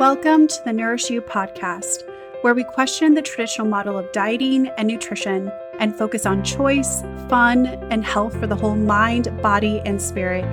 Welcome to the Nourish You Podcast, where we question the traditional model of dieting and nutrition and focus on choice, fun, and health for the whole mind, body, and spirit.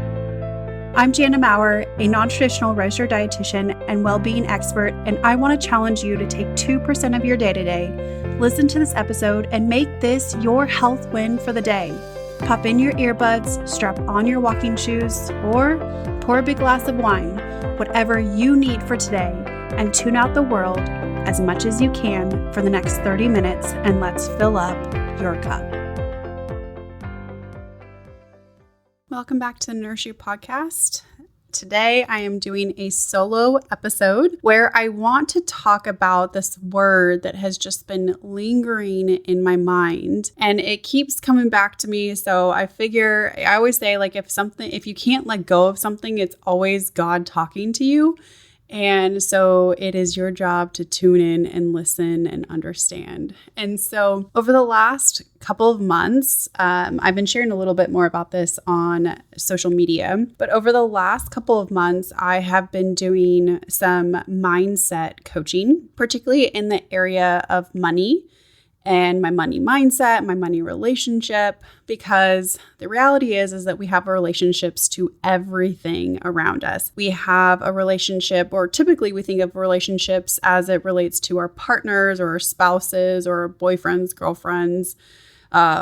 I'm Jana Maurer, a non-traditional registered dietitian and well-being expert, and I want to challenge you to take 2% of your day today, listen to this episode, and make this your health win for the day. Pop in your earbuds, strap on your walking shoes, or pour a big glass of wine, whatever you need for today, and tune out the world as much as you can for the next 30 minutes, and let's fill up your cup. Welcome back to the Nourish You Podcast. Today, I am doing a solo episode where I want to talk about this word that has just been lingering in my mind, and it keeps coming back to me. So I always say, like, if you can't let go of something, it's always God talking to you. And so it is your job to tune in and listen and understand. And so over the last couple of months, I've been sharing a little bit more about this on social media, but over the last couple of months, I have been doing some mindset coaching, particularly in the area of money and my money mindset, my money relationship, because the reality is that we have relationships to everything around us. We have a relationship, or typically we think of relationships as it relates to our partners or our spouses or our boyfriends, girlfriends.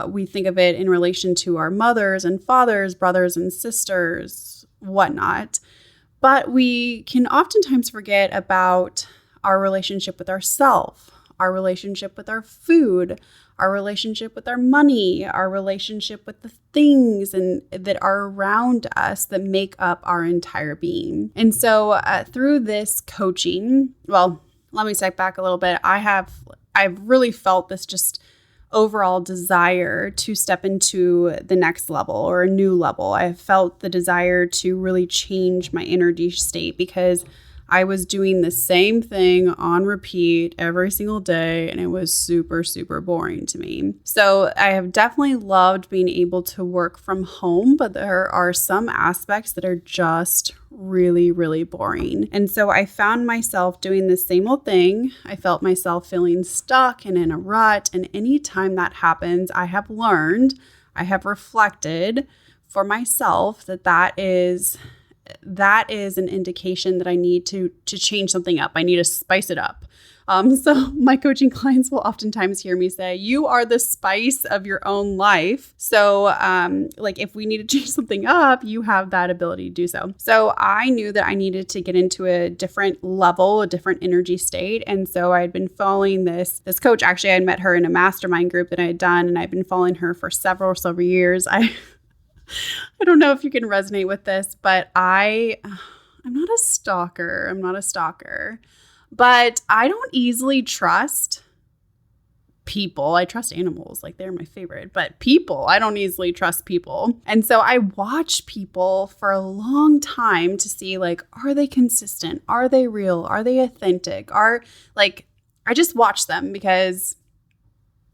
We think of it in relation to our mothers and fathers, brothers and sisters, whatnot. But we can oftentimes forget about our relationship with ourselves, our relationship with our food, our relationship with our money, our relationship with the things that are around us that make up our entire being. And so through this coaching, well, let me step back a little bit. I've really felt this just overall desire to step into the next level or a new level. I felt the desire to really change my energy state because I was doing the same thing on repeat every single day, and it was super, super boring to me. So I have definitely loved being able to work from home, but there are some aspects that are just really, really boring. And so I found myself doing the same old thing. I felt myself feeling stuck and in a rut. And anytime that happens, I have reflected for myself that is an indication that I need to change something up. I need to spice it up. So my coaching clients will oftentimes hear me say, you are the spice of your own life. So if we need to change something up, you have that ability to do so. So I knew that I needed to get into a different level, a different energy state. And so I had been following this coach. Actually, I had met her in a mastermind group that I had done, and I've been following her for several years. I don't know if you can resonate with this, but I'm not a stalker, but I don't easily trust people. I trust animals, like they're my favorite, but people, I don't easily trust people. And so I watch people for a long time to see, like, are they consistent? Are they real? Are they authentic? I just watch them because,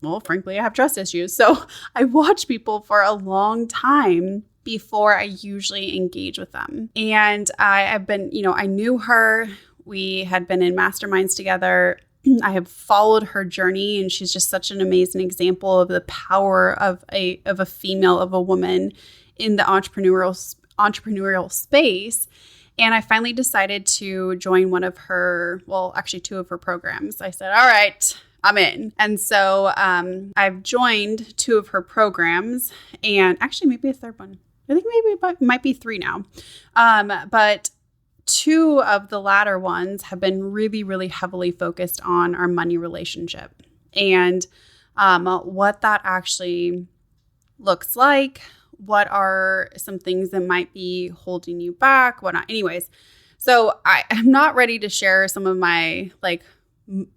well, frankly, I have trust issues. So I watch people for a long time before I usually engage with them. And I've been, I knew her. We had been in masterminds together. I have followed her journey, and she's just such an amazing example of the power of a female, of a woman in the entrepreneurial space. And I finally decided to join two of her programs. I said, all right, I'm in. And so I've joined two of her programs, and actually maybe a third one. I think maybe it might be three now. But two of the latter ones have been really, really heavily focused on our money relationship and what that actually looks like. What are some things that might be holding you back? Whatnot. Anyways, so I'm not ready to share some of my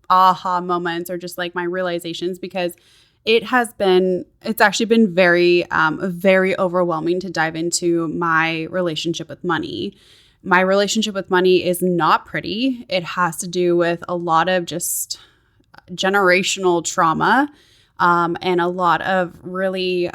aha moments or just my realizations, because it's actually been very, very overwhelming to dive into my relationship with money. My relationship with money is not pretty. It has to do with a lot of just generational trauma, and a lot of really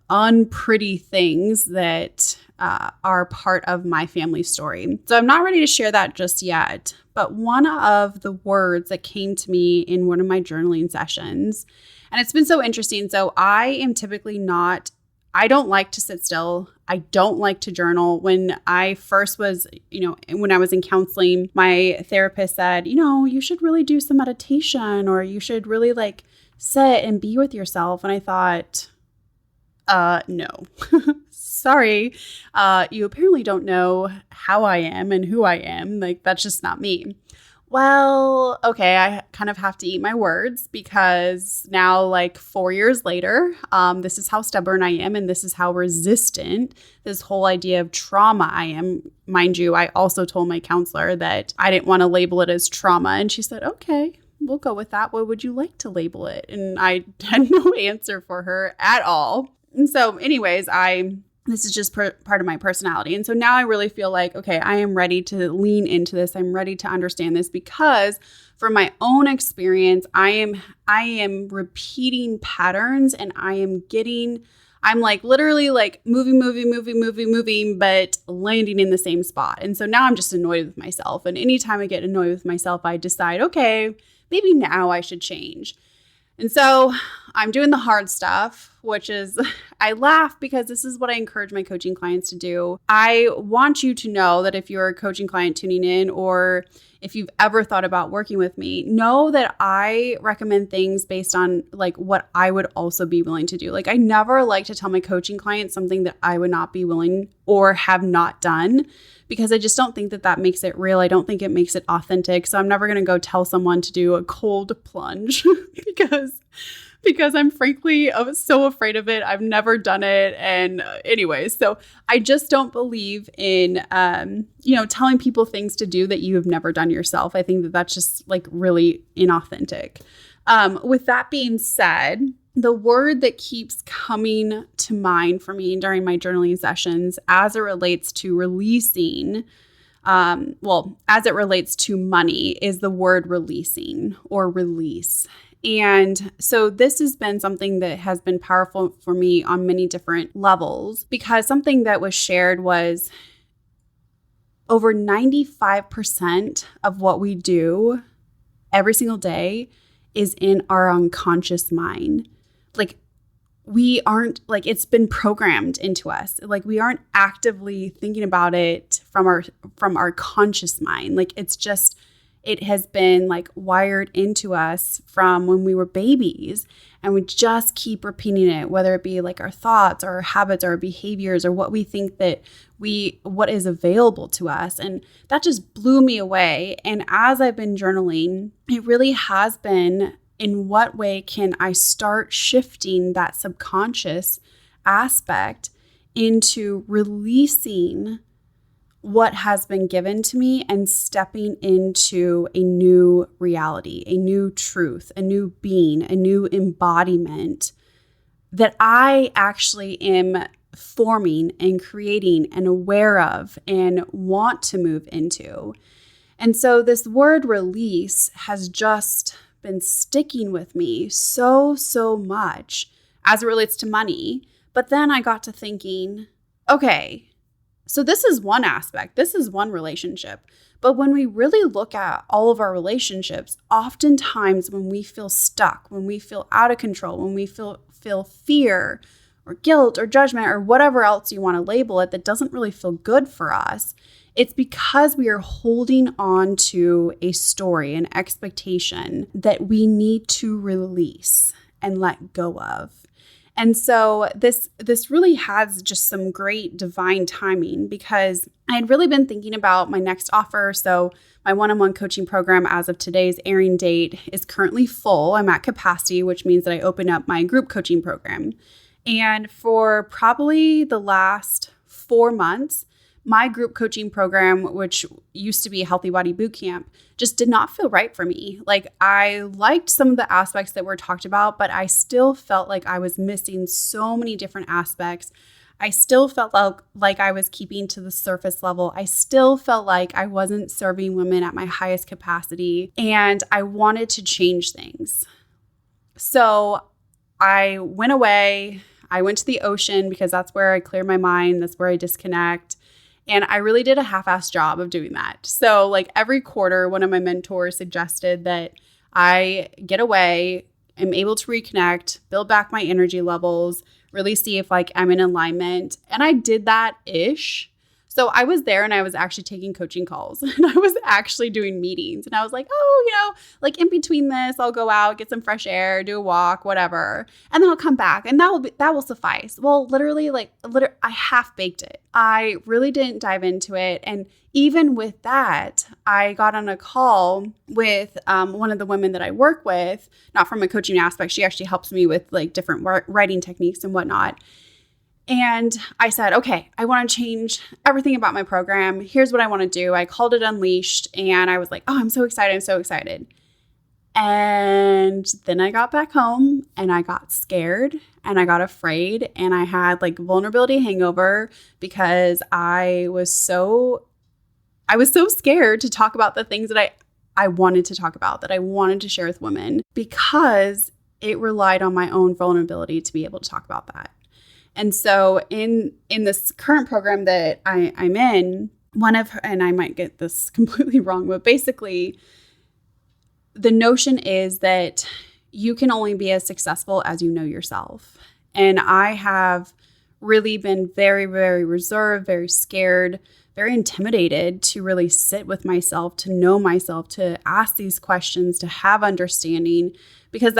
unpretty things that are part of my family story. So I'm not ready to share that just yet. But one of the words that came to me in one of my journaling sessions, and it's been so interesting. So I am typically I don't like to sit still. I don't like to journal. When I first was, when I was in counseling, my therapist said, you should really do some meditation, or you should really sit and be with yourself. And I thought, no, sorry. You apparently don't know how I am and who I am. That's just not me. Well, okay, I kind of have to eat my words, because now 4 years later, this is how stubborn I am, and this is how resistant this whole idea of trauma I am. Mind you, I also told my counselor that I didn't want to label it as trauma, and she said, okay, we'll go with that. What would you like to label it? And I had no answer for her at all. And so anyways, this is just part of my personality. And so now I really feel like, okay, I am ready to lean into this. I'm ready to understand this, because from my own experience, I am repeating patterns, and I'm literally moving, but landing in the same spot. And so now I'm just annoyed with myself. And anytime I get annoyed with myself, I decide, okay, maybe now I should change. And so I'm doing the hard stuff, which is, I laugh because this is what I encourage my coaching clients to do. I want you to know that if you're a coaching client tuning in, or if you've ever thought about working with me, know that I recommend things based on what I would also be willing to do. I never like to tell my coaching clients something that I would not be willing or have not done, because I just don't think that makes it real. I don't think it makes it authentic. So I'm never going to go tell someone to do a cold plunge because I'm frankly so afraid of it. I've never done it. And anyways, so I just don't believe in, telling people things to do that you have never done yourself. I think that that's just really inauthentic. With that being said, the word that keeps coming to mind for me during my journaling sessions as it relates to releasing, as it relates to money, is the word releasing or release. And so this has been something that has been powerful for me on many different levels, because something that was shared was over 95% of what we do every single day is in our unconscious mind. We aren't it's been programmed into us. We aren't actively thinking about it from our conscious mind. It has been wired into us from when we were babies, and we just keep repeating it, whether it be our thoughts or our habits or our behaviors or what we think that what is available to us. And that just blew me away. And as I've been journaling, it really has been, in what way can I start shifting that subconscious aspect into releasing what has been given to me and stepping into a new reality, a new truth, a new being, a new embodiment that I actually am forming and creating and aware of and want to move into. And so this word release has just been sticking with me so much as it relates to money. But then I got to thinking, okay, so this is one aspect, this is one relationship. But when we really look at all of our relationships, oftentimes when we feel stuck, when we feel out of control, when we feel fear or guilt or judgment or whatever else you want to label it that doesn't really feel good for us, it's because we are holding on to a story, an expectation that we need to release and let go of. And so this really has just some great divine timing, because I had really been thinking about my next offer. So my one-on-one coaching program, as of today's airing date, is currently full. I'm at capacity, which means that I open up my group coaching program. And for probably the last 4 months, my group coaching program, which used to be a Healthy Body Bootcamp, just did not feel right for me. I liked some of the aspects that were talked about, but I still felt like I was missing so many different aspects. I still felt like I was keeping to the surface level. I still felt like I wasn't serving women at my highest capacity, and I wanted to change things. So I went away. I went to the ocean because that's where I clear my mind. That's where I disconnect. And I really did a half-assed job of doing that. So like every quarter, one of my mentors suggested that I get away, am able to reconnect, build back my energy levels, really see if like I'm in alignment. And I did that-ish. So I was there and I was actually taking coaching calls and I was actually doing meetings. And I was like, oh, like in between this, I'll go out, get some fresh air, do a walk, whatever. And then I'll come back and that will suffice. Well, literally, I half baked it. I really didn't dive into it. And even with that, I got on a call with one of the women that I work with, not from a coaching aspect. She actually helps me with like different writing techniques and whatnot. And I said, okay, I want to change everything about my program. Here's what I want to do. I called it Unleashed and I was like, oh, I'm so excited. I'm so excited. And then I got back home and I got scared and I got afraid and I had like vulnerability hangover because I was so scared to talk about the things that I wanted to talk about, that I wanted to share with women, because it relied on my own vulnerability to be able to talk about that. And so in this current program that I'm in, and I might get this completely wrong, but basically the notion is that you can only be as successful as you know yourself. And I have really been very, very reserved, very scared, very intimidated to really sit with myself, to know myself, to ask these questions, to have understanding, because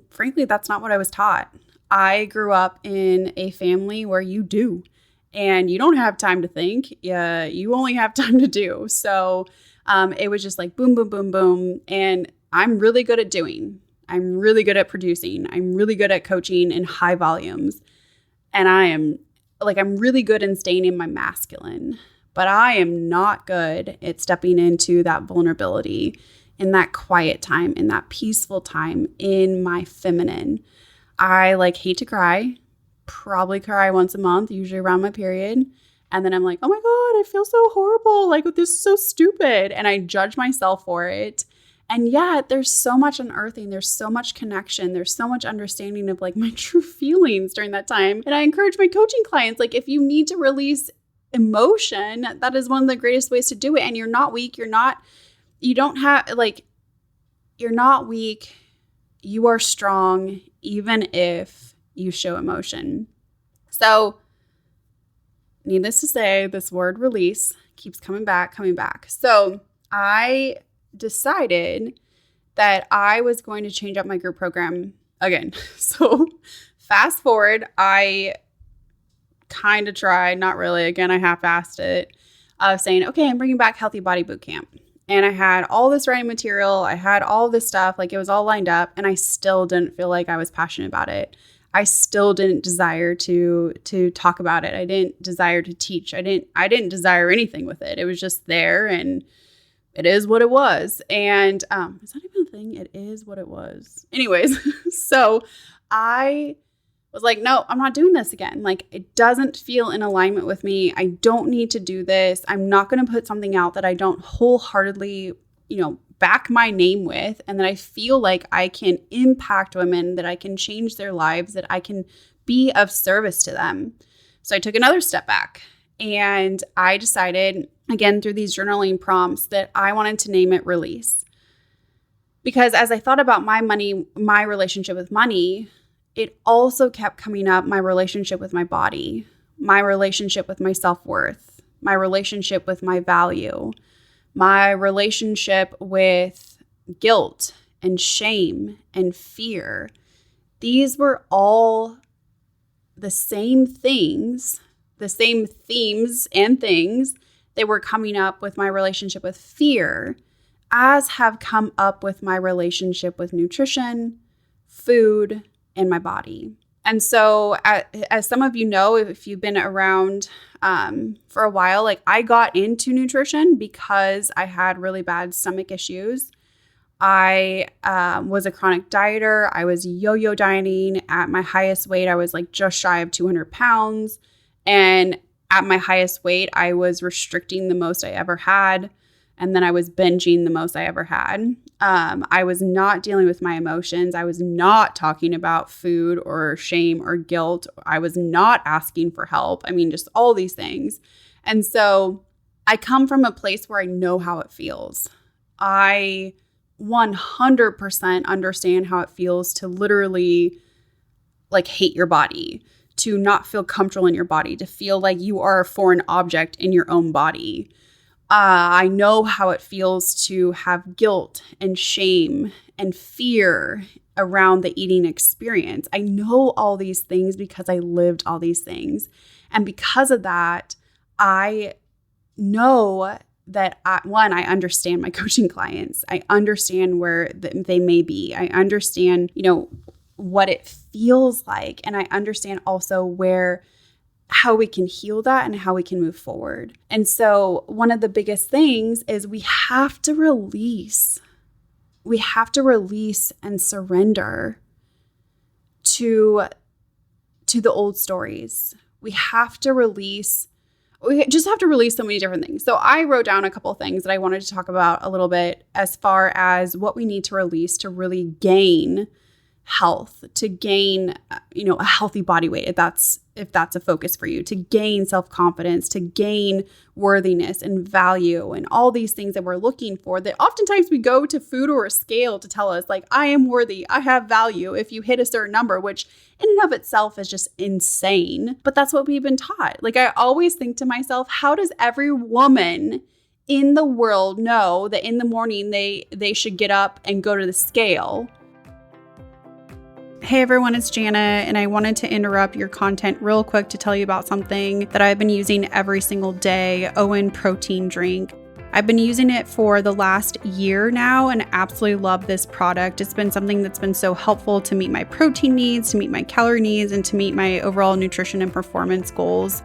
frankly, that's not what I was taught. I grew up in a family where you do, and you don't have time to think. You only have time to do. So it was just like boom, boom, boom, boom. And I'm really good at doing. I'm really good at producing. I'm really good at coaching in high volumes. And I'm really good in staying in my masculine, but I am not good at stepping into that vulnerability, in that quiet time, in that peaceful time, in my feminine. I hate to cry, probably cry once a month, usually around my period. And then I'm like, oh my God, I feel so horrible. Like, this is so stupid. And I judge myself for it. And yet there's so much unearthing. There's so much connection. There's so much understanding of like my true feelings during that time. And I encourage my coaching clients, like, if you need to release emotion, that is one of the greatest ways to do it. And you're not weak. You're not weak. You are strong, even if you show emotion. So needless to say, this word release keeps coming back. So I decided that I was going to change up my group program again. So fast forward, I kind of tried, not really. Again, I half-assed it, of saying, okay, I'm bringing back Healthy Body Bootcamp. And I had all this writing material. I had all this stuff, like it was all lined up, and I still didn't feel like I was passionate about it. I still didn't desire to talk about it. I didn't desire to teach. I didn't desire anything with it. It was just there, and it is what it was. And is that even a thing? It is what it was. Anyways, so I was like, no, I'm not doing this again. Like, it doesn't feel in alignment with me. I don't need to do this. I'm not going to put something out that I don't wholeheartedly, back my name with, and that I feel like I can impact women, that I can change their lives, that I can be of service to them. So I took another step back, and I decided, again, through these journaling prompts, that I wanted to name it Release. Because as I thought about my relationship with money, it also kept coming up, my relationship with my body, my relationship with my self-worth, my relationship with my value, my relationship with guilt and shame and fear. These were all the same things, the same themes and things that were coming up with my relationship with fear, as have come up with my relationship with nutrition, food, and my body. And so as some of you know, if you've been around for a while, like, I got into nutrition because I had really bad stomach issues. I was a chronic dieter. I was yo-yo dieting. At my highest weight, I was like just shy of 200 pounds. And at my highest weight, I was restricting the most I ever had. And then I was binging the most I ever had. I was not dealing with my emotions. I was not talking about food or shame or guilt. I was not asking for help. I mean, just all these things. And so I come from a place where I know how it feels. I 100% understand how it feels to literally like hate your body, to not feel comfortable in your body, to feel like you are a foreign object in your own body. I know how it feels to have guilt and shame and fear around the eating experience. I know all these things because I lived all these things. And because of that, I know that I understand my coaching clients. I understand where they may be. I understand, what it feels like. And I understand also how we can heal that and how we can move forward. And so one of the biggest things is we have to release. We have to release and surrender to the old stories. We just have to release so many different things. So I wrote down a couple of things that I wanted to talk about a little bit as far as what we need to release to really gain health, to gain, a healthy body weight, if that's a focus for you, to gain self-confidence, to gain worthiness and value and all these things that we're looking for, that oftentimes we go to food or a scale to tell us like, I am worthy, I have value if you hit a certain number, which in and of itself is just insane. But that's what we've been taught. Like I always think to myself, how does every woman in the world know that in the morning they should get up and go to the scale? Hey everyone, it's Jana, and I wanted to interrupt your content real quick to tell you about something that I've been using every single day, OWYN protein drink. I've been using it for the last year now and absolutely love this product. It's been something that's been so helpful to meet my protein needs, to meet my calorie needs, and to meet my overall nutrition and performance goals.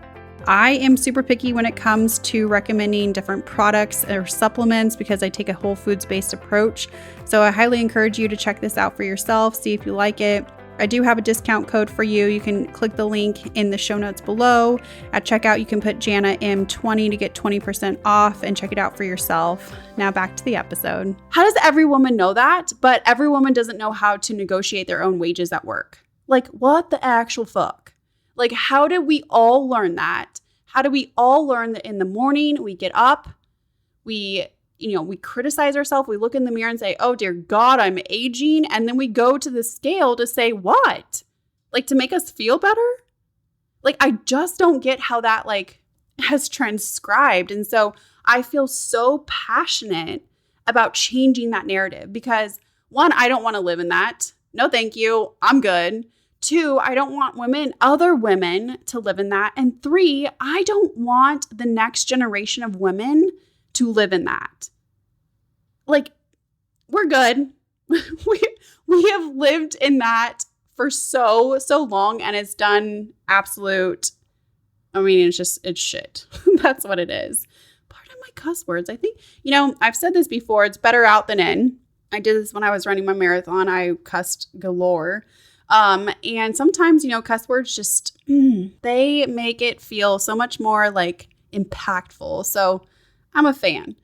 I am super picky when it comes to recommending different products or supplements because I take a whole foods-based approach. So I highly encourage you to check this out for yourself, see if you like it. I do have a discount code for you. You can click the link in the show notes below. At checkout, you can put JanaM20 to get 20% off and check it out for yourself. Now back to the episode. How does every woman know that? But every woman doesn't know how to negotiate their own wages at work. Like, what the actual fuck? Like, how did we all learn that? How do we all learn that in the morning we get up, we criticize ourselves, we look in the mirror and say, oh dear God, I'm aging. And then we go to the scale to say what? Like to make us feel better? Like, I just don't get how that has transcribed. And so I feel so passionate about changing that narrative because 1, I don't want to live in that. No, thank you. I'm good. 2, I don't want other women to live in that. And 3, I don't want the next generation of women to live in that. Like, we're good. we have lived in that for so long, and it's done absolute, it's shit. That's what it is. Pardon my cuss words. I think, I've said this before, it's better out than in. I did this when I was running my marathon. I cussed galore. And sometimes, cuss words just, they make it feel so much more impactful. So I'm a fan.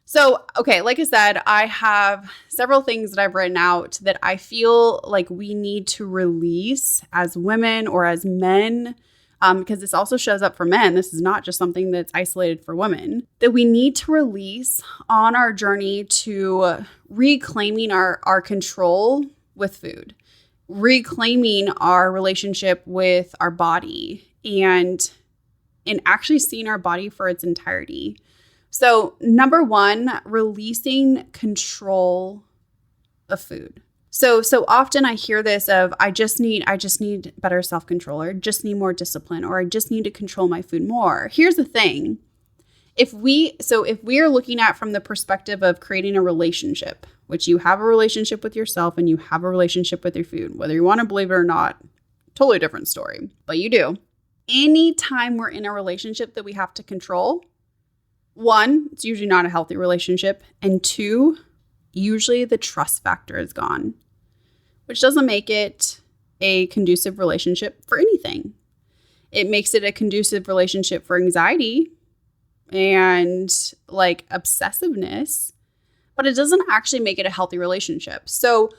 So, okay, like I said, I have several things that I've written out that I feel like we need to release as women or as men, because this also shows up for men. This is not just something that's isolated for women, that we need to release on our journey to reclaiming our control with food, reclaiming our relationship with our body, and actually seeing our body for its entirety. So number 1, releasing control of food. So often I hear this of, I just need better self-control, or just need more discipline, or I just need to control my food more. Here's the thing. If we are looking at from the perspective of creating a relationship, which you have a relationship with yourself and you have a relationship with your food, whether you want to believe it or not, totally different story, but you do. Anytime we're in a relationship that we have to control, 1, it's usually not a healthy relationship. And 2, usually the trust factor is gone, which doesn't make it a conducive relationship for anything. It makes it a conducive relationship for anxiety. and like obsessiveness, but it doesn't actually make it a healthy relationship. So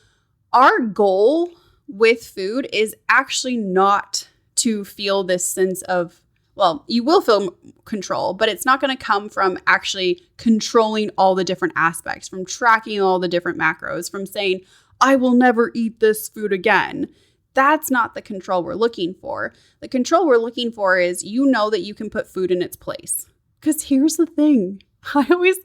our goal with food is actually not to feel this sense of, well, you will feel control, but it's not going to come from actually controlling all the different aspects, from tracking all the different macros, from saying, I will never eat this food again. That's not the control we're looking for. The control we're looking for is you know that you can put food in its place. Because here's the thing. I always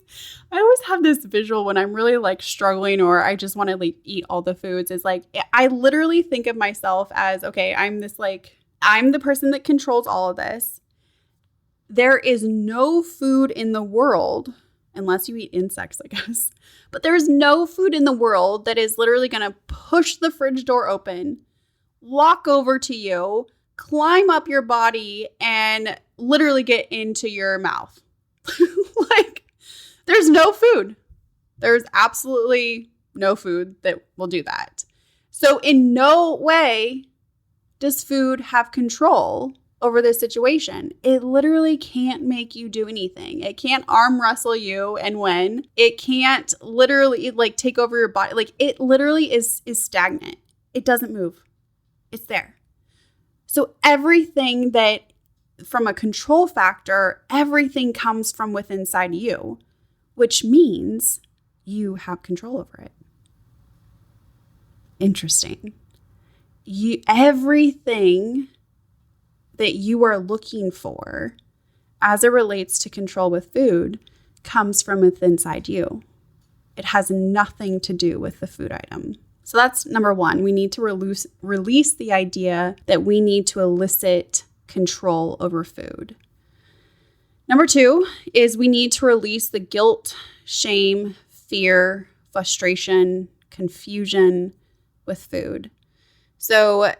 have this visual when I'm really like struggling or I just want to like eat all the foods. It's like, I literally think of myself as, okay, I'm the person that controls all of this. There is no food in the world, unless you eat insects, I guess. But there's no food in the world that is literally going to push the fridge door open, walk over to you, climb up your body, and literally get into your mouth. Like, there's no food. There's absolutely no food that will do that. So in no way does food have control over this situation. It literally can't make you do anything. It can't arm wrestle you and win. It can't literally like take over your body. Like, it literally is stagnant. It doesn't move. It's there. So everything that from a control factor, everything comes from within inside you, which means you have control over it. Interesting. Everything that you are looking for as it relates to control with food comes from within inside you. It has nothing to do with the food item. So that's number one. We need to release the idea that we need to elicit control over food. Number two is we need to release the guilt, shame, fear, frustration, confusion with food. So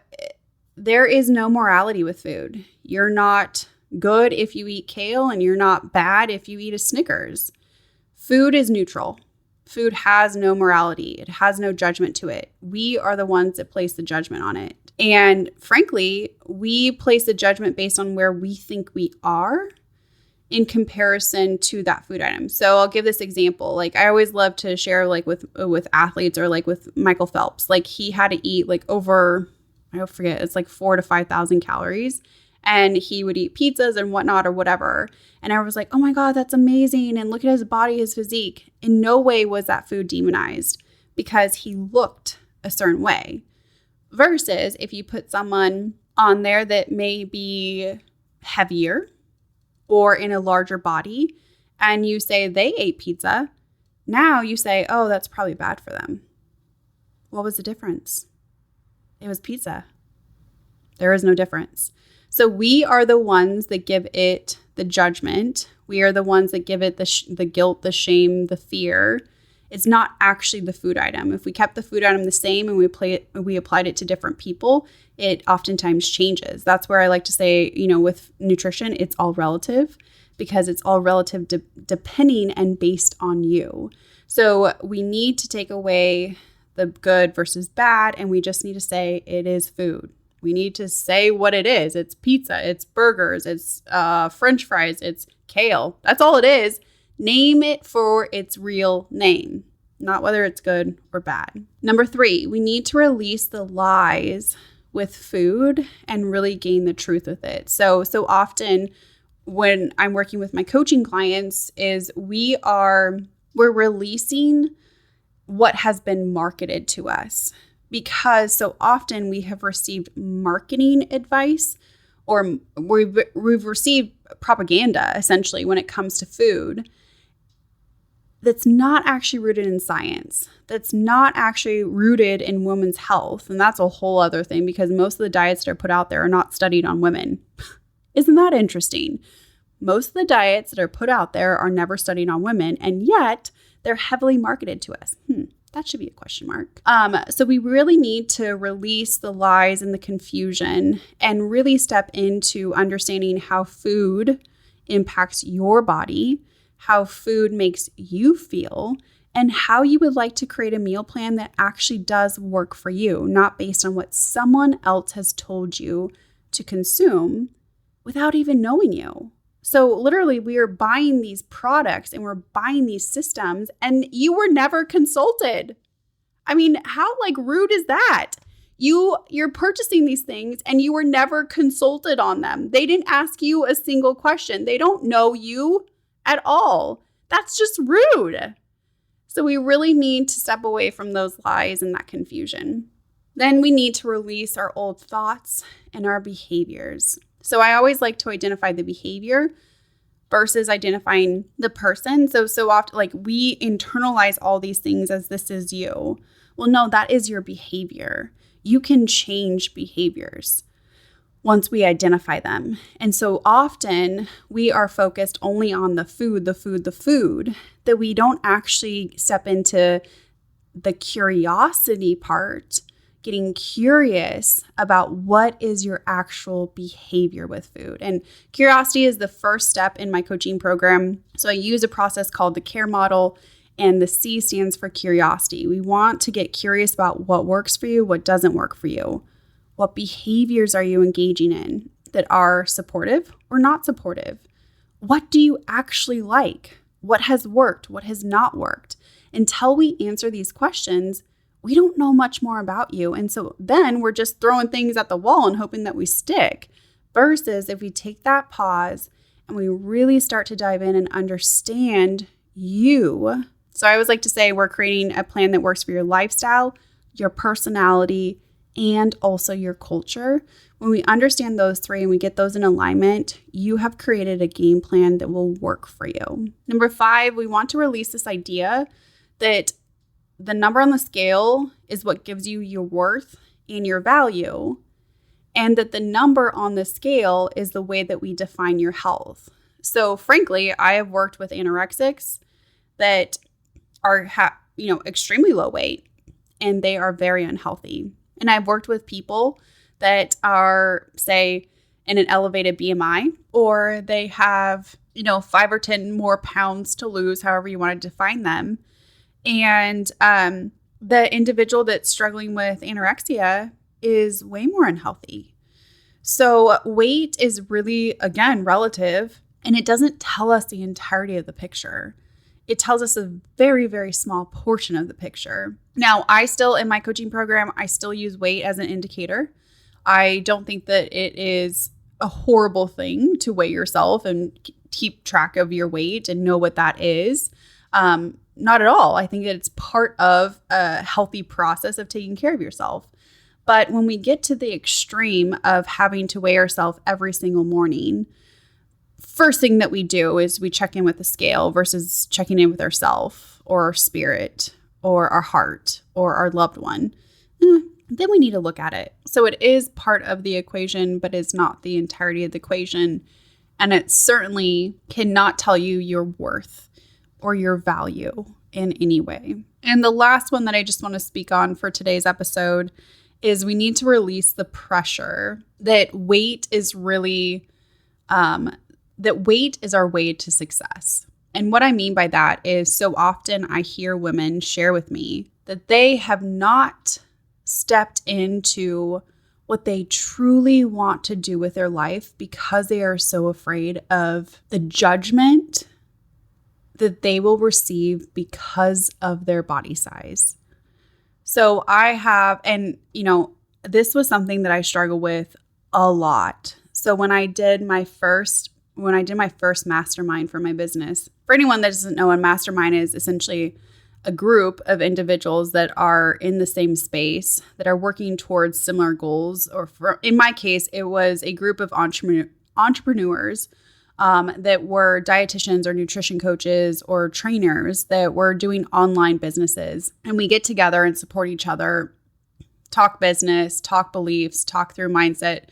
there is no morality with food. You're not good if you eat kale and you're not bad if you eat a Snickers. Food is neutral. Food has no morality. It has no judgment to it. We are the ones that place the judgment on it. And frankly, we place the judgment based on where we think we are in comparison to that food item. So I'll give this example. Like, I always love to share like with athletes or like with Michael Phelps. Like, he had to eat like over, I forget, it's like 4,000 to 5,000 calories. And he would eat pizzas and whatnot or whatever. And I was like, oh my God, that's amazing. And look at his body, his physique. In no way was that food demonized because he looked a certain way. Versus if you put someone on there that may be heavier or in a larger body and you say they ate pizza, now you say, oh, that's probably bad for them. What was the difference? It was pizza. There is no difference. So we are the ones that give it the judgment. We are the ones that give it the guilt, the shame, the fear. It's not actually the food item. If we kept the food item the same and we applied it to different people, it oftentimes changes. That's where I like to say, with nutrition, it's all relative because it's all relative depending and based on you. So we need to take away the good versus bad, and we just need to say it is food. We need to say what it is. It's pizza, it's burgers, it's French fries, it's kale. That's all it is. Name it for its real name, not whether it's good or bad. Number three, we need to release the lies with food and really gain the truth with it. So often when I'm working with my coaching clients is we're releasing what has been marketed to us. Because so often we have received marketing advice or we've received propaganda, essentially, when it comes to food that's not actually rooted in science, that's not actually rooted in women's health. And that's a whole other thing because most of the diets that are put out there are not studied on women. Isn't that interesting? Most of the diets that are put out there are never studied on women, and yet they're heavily marketed to us. That should be a question mark. So we really need to release the lies and the confusion and really step into understanding how food impacts your body, how food makes you feel, and how you would like to create a meal plan that actually does work for you, not based on what someone else has told you to consume without even knowing you. So literally we are buying these products and we're buying these systems and you were never consulted. I mean, how rude is that? You're purchasing these things and you were never consulted on them. They didn't ask you a single question. They don't know you at all. That's just rude. So we really need to step away from those lies and that confusion. Then we need to release our old thoughts and our behaviors. So I always like to identify the behavior versus identifying the person. So often, we internalize all these things as this is you. Well, no, that is your behavior. You can change behaviors once we identify them. And so often we are focused only on the food, that we don't actually step into the curiosity part, getting curious about what is your actual behavior with food. And curiosity is the first step in my coaching program. So I use a process called the CARE model, and the C stands for curiosity. We want to get curious about what works for you, what doesn't work for you. What behaviors are you engaging in that are supportive or not supportive? What do you actually like? What has worked? What has not worked? Until we answer these questions, we don't know much more about you. And so then we're just throwing things at the wall and hoping that we stick. Versus if we take that pause and we really start to dive in and understand you. So I always like to say we're creating a plan that works for your lifestyle, your personality, and also your culture. When we understand those three and we get those in alignment, you have created a game plan that will work for you. Number 5, we want to release this idea that the number on the scale is what gives you your worth and your value, and that the number on the scale is the way that we define your health. So frankly, I have worked with anorexics that are extremely low weight and they are very unhealthy. And I've worked with people that are, say, in an elevated BMI, or they have, 5 or 10 more pounds to lose, however you want to define them. And the individual that's struggling with anorexia is way more unhealthy. So weight is really, again, relative, and it doesn't tell us the entirety of the picture. It tells us a very, very small portion of the picture. Now, in my coaching program, I still use weight as an indicator. I don't think that it is a horrible thing to weigh yourself and keep track of your weight and know what that is. Not at all. I think that it's part of a healthy process of taking care of yourself. But when we get to the extreme of having to weigh ourselves every single morning, first thing that we do is we check in with the scale versus checking in with ourselves or our spirit or our heart or our loved one. Then we need to look at it. So it is part of the equation, but it's not the entirety of the equation. And it certainly cannot tell you your worth or your value in any way. And the last one that I just want to speak on for today's episode is we need to release the pressure that weight is really, that weight is our way to success. And what I mean by that is so often I hear women share with me that they have not stepped into what they truly want to do with their life because they are so afraid of the judgment that they will receive because of their body size. So I have, and this was something that I struggle with a lot. So when I did my first mastermind for my business, for anyone that doesn't know, a mastermind is essentially a group of individuals that are in the same space that are working towards similar goals. In my case, it was a group of entrepreneurs that were dietitians or nutrition coaches or trainers that were doing online businesses. And we get together and support each other, talk business, talk beliefs, talk through mindset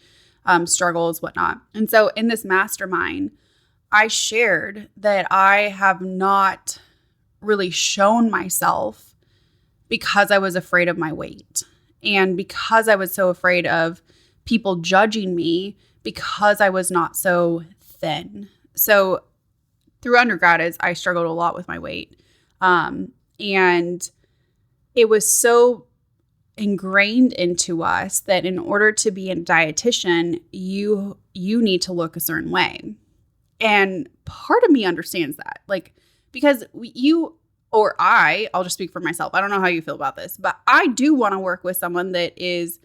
struggles, whatnot. And so in this mastermind, I shared that I have not really shown myself because I was afraid of my weight and because I was so afraid of people judging me because I was not so thin. So through undergrad, I struggled a lot with my weight. And it was so ingrained into us that in order to be a dietitian, you need to look a certain way. And part of me understands that, like, because I'll just speak for myself. I don't know how you feel about this, but I do want to work with someone that is,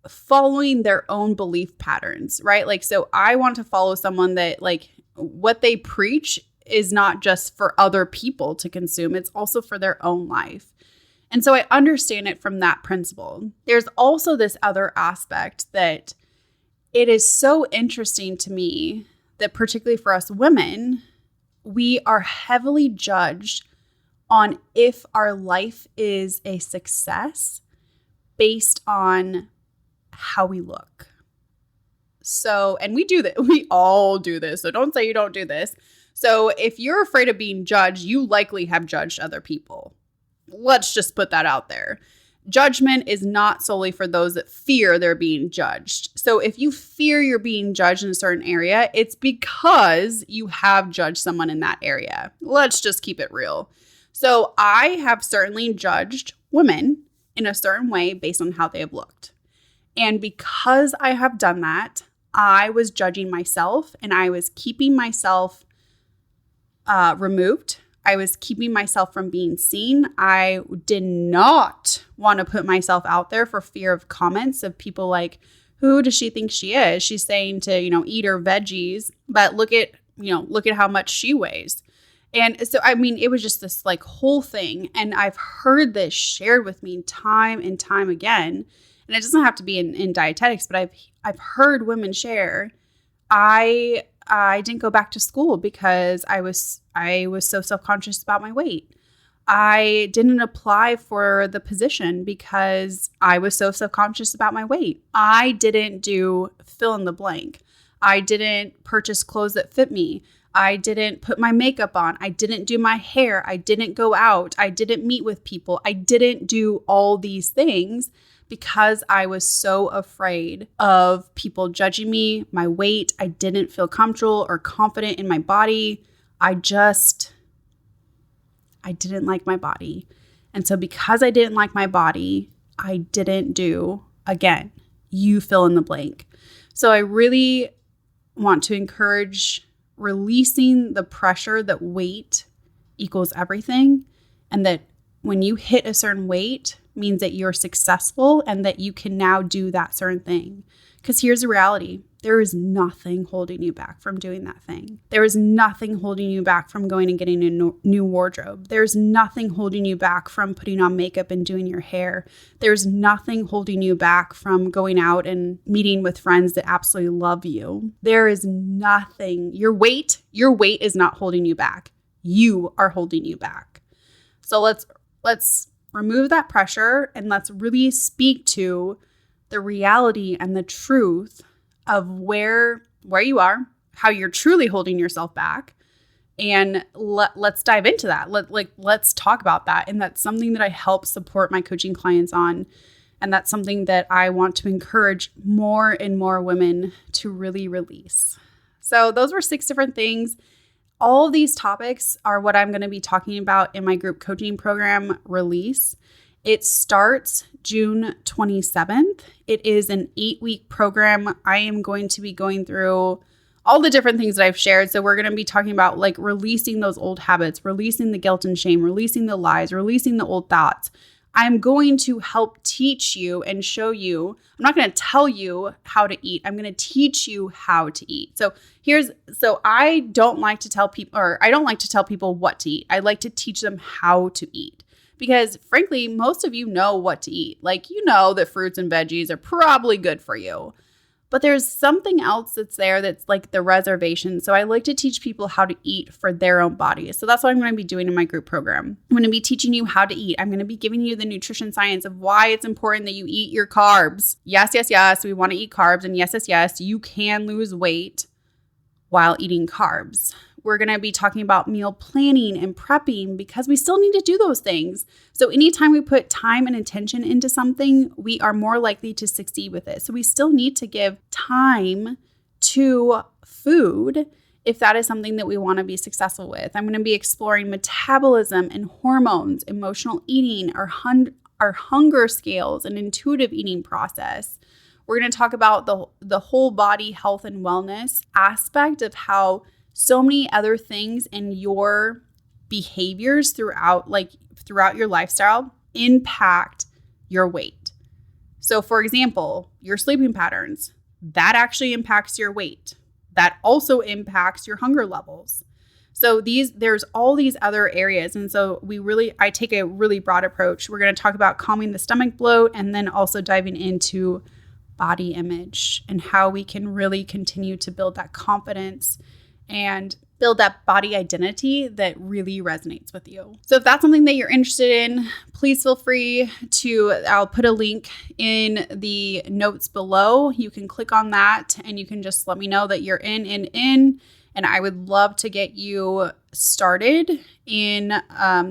following their own belief patterns, right? Like, so I want to follow someone that, like, what they preach is not just for other people to consume, it's also for their own life. And so I understand it from that principle. There's also this other aspect that it is so interesting to me that particularly for us women, we are heavily judged on if our life is a success based on how we look. So, and we do that. We all do this. So don't say you don't do this. So if you're afraid of being judged, you likely have judged other people. Let's just put that out there. Judgment is not solely for those that fear they're being judged. So if you fear you're being judged in a certain area, it's because you have judged someone in that area. Let's just keep it real. So I have certainly judged women in a certain way based on how they have looked. And because I have done that, I was judging myself and I was keeping myself removed. I was keeping myself from being seen. I did not want to put myself out there for fear of comments of people like, who does she think she is? She's saying to, eat her veggies, but look at how much she weighs. And so, I mean, it was just this like whole thing. And I've heard this shared with me time and time again. And it doesn't have to be in dietetics, but I've heard women share, I didn't go back to school because I was so self-conscious about my weight. I didn't apply for the position because I was so self-conscious about my weight. I didn't do fill in the blank. I didn't purchase clothes that fit me. I didn't put my makeup on. I didn't do my hair. I didn't go out. I didn't meet with people. I didn't do all these things because I was so afraid of people judging me, my weight. I didn't feel comfortable or confident in my body. I didn't like my body. And so because I didn't like my body, I didn't do, again, you fill in the blank. So I really want to encourage releasing the pressure that weight equals everything, and that when you hit a certain weight means that you're successful and that you can now do that certain thing. Because here's the reality. There is nothing holding you back from doing that thing. There is nothing holding you back from going and getting a new wardrobe. There's nothing holding you back from putting on makeup and doing your hair. There's nothing holding you back from going out and meeting with friends that absolutely love you. There is nothing. Your weight is not holding you back. You are holding you back. So let's remove that pressure and let's really speak to the reality and the truth of where you are, how you're truly holding yourself back. And let's dive into that. Let's talk about that. And that's something that I help support my coaching clients on. And that's something that I want to encourage more and more women to really release. So those were 6 different things. All of these topics are what I'm going to be talking about in my group coaching program, Release. It starts June 27th. It is an 8-week program. I am going to be going through all the different things that I've shared. So we're going to be talking about like releasing those old habits, releasing the guilt and shame, releasing the lies, releasing the old thoughts. I'm going to help teach you and show you. I'm not going to tell you how to eat. I'm going to teach you how to eat. So I don't like to tell people what to eat. I like to teach them how to eat. Because frankly, most of you know what to eat. Like, you know that fruits and veggies are probably good for you. But there's something else that's there that's like the reservation. So I like to teach people how to eat for their own bodies. So that's what I'm going to be doing in my group program. I'm going to be teaching you how to eat. I'm going to be giving you the nutrition science of why it's important that you eat your carbs. Yes, we want to eat carbs. And yes, you can lose weight while eating carbs. We're going to be talking about meal planning and prepping because we still need to do those things. So anytime we put time and attention into something, we are more likely to succeed with it. So we still need to give time to food if that is something that we want to be successful with. I'm going to be exploring metabolism and hormones, emotional eating, our hunger scales, and intuitive eating process. We're going to talk about the whole body health and wellness aspect of how so many other things in your behaviors throughout your lifestyle impact your weight. So for example, your sleeping patterns, that actually impacts your weight. That also impacts your hunger levels. So there's all these other areas. And so I take a really broad approach. We're going to talk about calming the stomach bloat and then also diving into body image and how we can really continue to build that confidence and build that body identity that really resonates with you. So if that's something that you're interested in, please feel free I'll put a link in the notes below. You can click on that and you can just let me know that you're in. And I would love to get you started in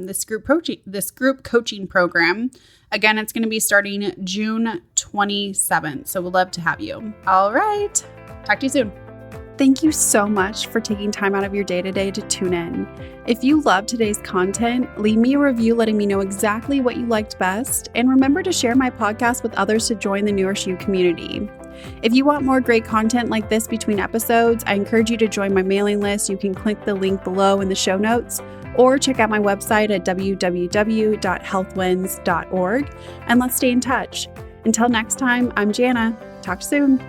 this group coaching program. Again, it's going to be starting June 27th. So we'd love to have you. All right. Talk to you soon. Thank you so much for taking time out of your day-to-day to tune in. If you love today's content, leave me a review letting me know exactly what you liked best. And remember to share my podcast with others to join the Nourish You community. If you want more great content like this between episodes, I encourage you to join my mailing list. You can click the link below in the show notes or check out my website at www.healthwins.org, and let's stay in touch. Until next time, I'm Jana. Talk soon.